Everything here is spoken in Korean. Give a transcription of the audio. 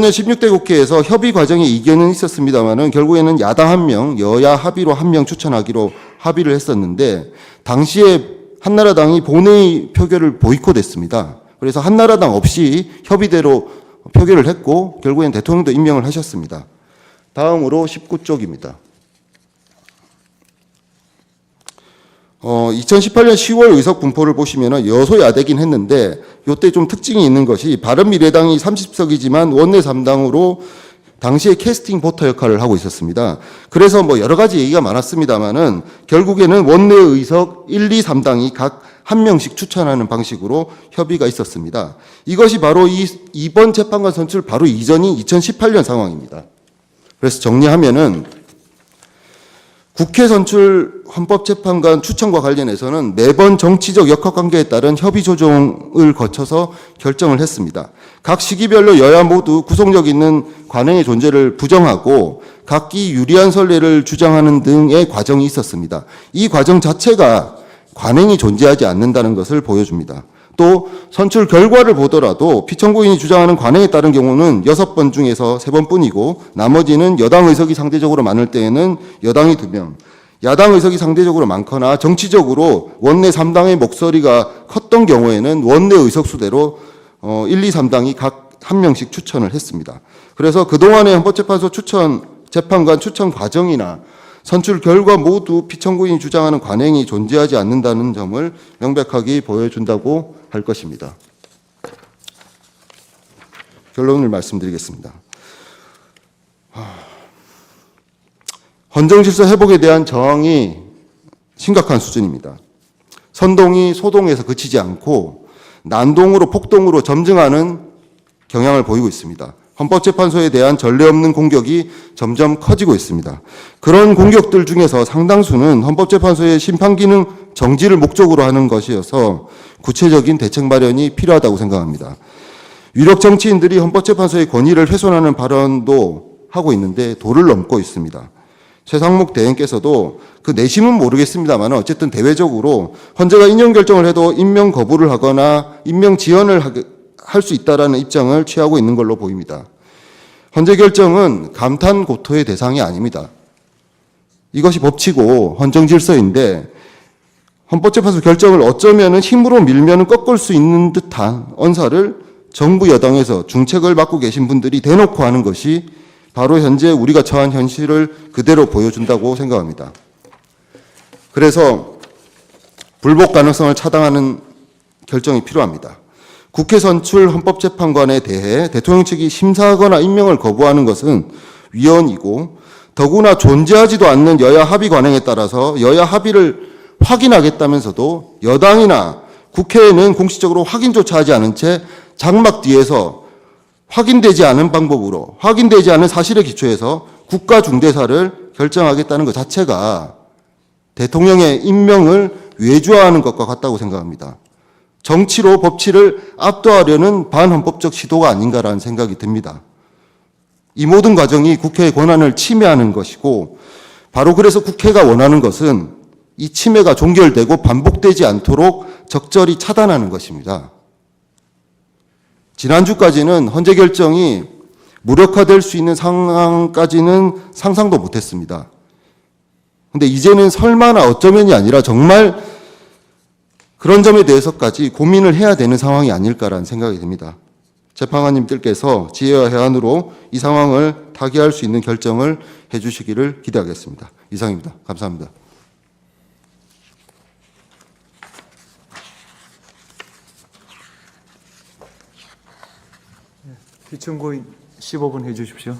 2000년 16대 국회에서 협의 과정에 이견은 있었습니다만은 결국에는 야당 1명, 여야 합의로 1명 추천하기로 합의를 했었는데 당시에 한나라당이 본회의 표결을 보이콧했습니다. 그래서 한나라당 없이 협의대로 표결을 했고 결국엔 대통령도 임명을 하셨습니다. 다음으로 19쪽입니다. 2018년 10월 의석 분포를 보시면 여소야대긴 했는데 이때 좀 특징이 있는 것이 바른미래당이 30석이지만 원내 3당으로 당시에 캐스팅 보터 역할을 하고 있었습니다. 그래서 뭐 여러 가지 얘기가 많았습니다만은 결국에는 원내 의석 1, 2, 3당이 각 한 명씩 추천하는 방식으로 협의가 있었습니다. 이것이 바로 이번 재판관 선출 바로 이전인 2018년 상황입니다. 그래서 정리하면은 국회 선출 헌법재판관 추천과 관련해서는 매번 정치적 역학관계에 따른 협의 조정을 거쳐서 결정을 했습니다. 각 시기별로 여야 모두 구속력 있는 관행의 존재를 부정하고 각기 유리한 선례를 주장하는 등의 과정이 있었습니다. 이 과정 자체가 관행이 존재하지 않는다는 것을 보여줍니다. 또 선출 결과를 보더라도 피청구인이 주장하는 관행에 따른 경우는 6번 중에서 3번뿐이고 나머지는 여당 의석이 상대적으로 많을 때에는 여당이 2명, 야당 의석이 상대적으로 많거나 정치적으로 원내 3당의 목소리가 컸던 경우에는 원내 의석수대로 1, 2, 3당이 각 1명씩 추천을 했습니다. 그래서 그동안의 헌법재판소 재판관 추천 과정이나 선출 결과 모두 피청구인이 주장하는 관행이 존재하지 않는다는 점을 명백하게 보여준다고 할 것입니다. 결론을 말씀드리겠습니다. 헌정질서 회복에 대한 저항이 심각한 수준입니다. 선동이 소동에서 그치지 않고 난동으로 폭동으로 점증하는 경향을 보이고 있습니다. 헌법재판소에 대한 전례 없는 공격이 점점 커지고 있습니다. 그런 공격들 중에서 상당수는 헌법재판소의 심판기능 정지를 목적으로 하는 것이어서 구체적인 대책 마련이 필요하다고 생각합니다. 유력 정치인들이 헌법재판소의 권위를 훼손하는 발언도 하고 있는데 도를 넘고 있습니다. 최상목 대행께서도 그 내심은 모르겠습니다만 어쨌든 대외적으로 헌재가 인용 결정을 해도 임명 거부를 하거나 임명 지연을 할 수 있다라는 입장을 취하고 있는 걸로 보입니다. 헌재 결정은 감탄 고토의 대상이 아닙니다. 이것이 법치고 헌정 질서인데 헌법재판소 결정을 어쩌면은 힘으로 밀면은 꺾을 수 있는 듯한 언사를 정부 여당에서 중책을 맡고 계신 분들이 대놓고 하는 것이 바로 현재 우리가 처한 현실을 그대로 보여준다고 생각합니다. 그래서 불복 가능성을 차단하는 결정이 필요합니다. 국회 선출 헌법재판관에 대해 대통령 측이 심사하거나 임명을 거부하는 것은 위헌이고 더구나 존재하지도 않는 여야 합의 관행에 따라서 여야 합의를 확인하겠다면서도 여당이나 국회에는 공식적으로 확인조차 하지 않은 채 장막 뒤에서 확인되지 않은 방법으로 확인되지 않은 사실에 기초해서 국가중대사를 결정하겠다는 것 자체가 대통령의 임명을 외주화하는 것과 같다고 생각합니다. 정치로 법치를 압도하려는 반헌법적 시도가 아닌가라는 생각이 듭니다. 이 모든 과정이 국회의 권한을 침해하는 것이고 바로 그래서 국회가 원하는 것은 이 침해가 종결되고 반복되지 않도록 적절히 차단하는 것입니다. 지난주까지는 헌재 결정이 무력화될 수 있는 상황까지는 상상도 못했습니다. 그런데 이제는 설마나 어쩌면이 아니라 정말 그런 점에 대해서까지 고민을 해야 되는 상황이 아닐까라는 생각이 듭니다. 재판관님들께서 지혜와 해안으로 이 상황을 타개할 수 있는 결정을 해주시기를 기대하겠습니다. 이상입니다. 감사합니다. 피청구인 15분 해주십시오.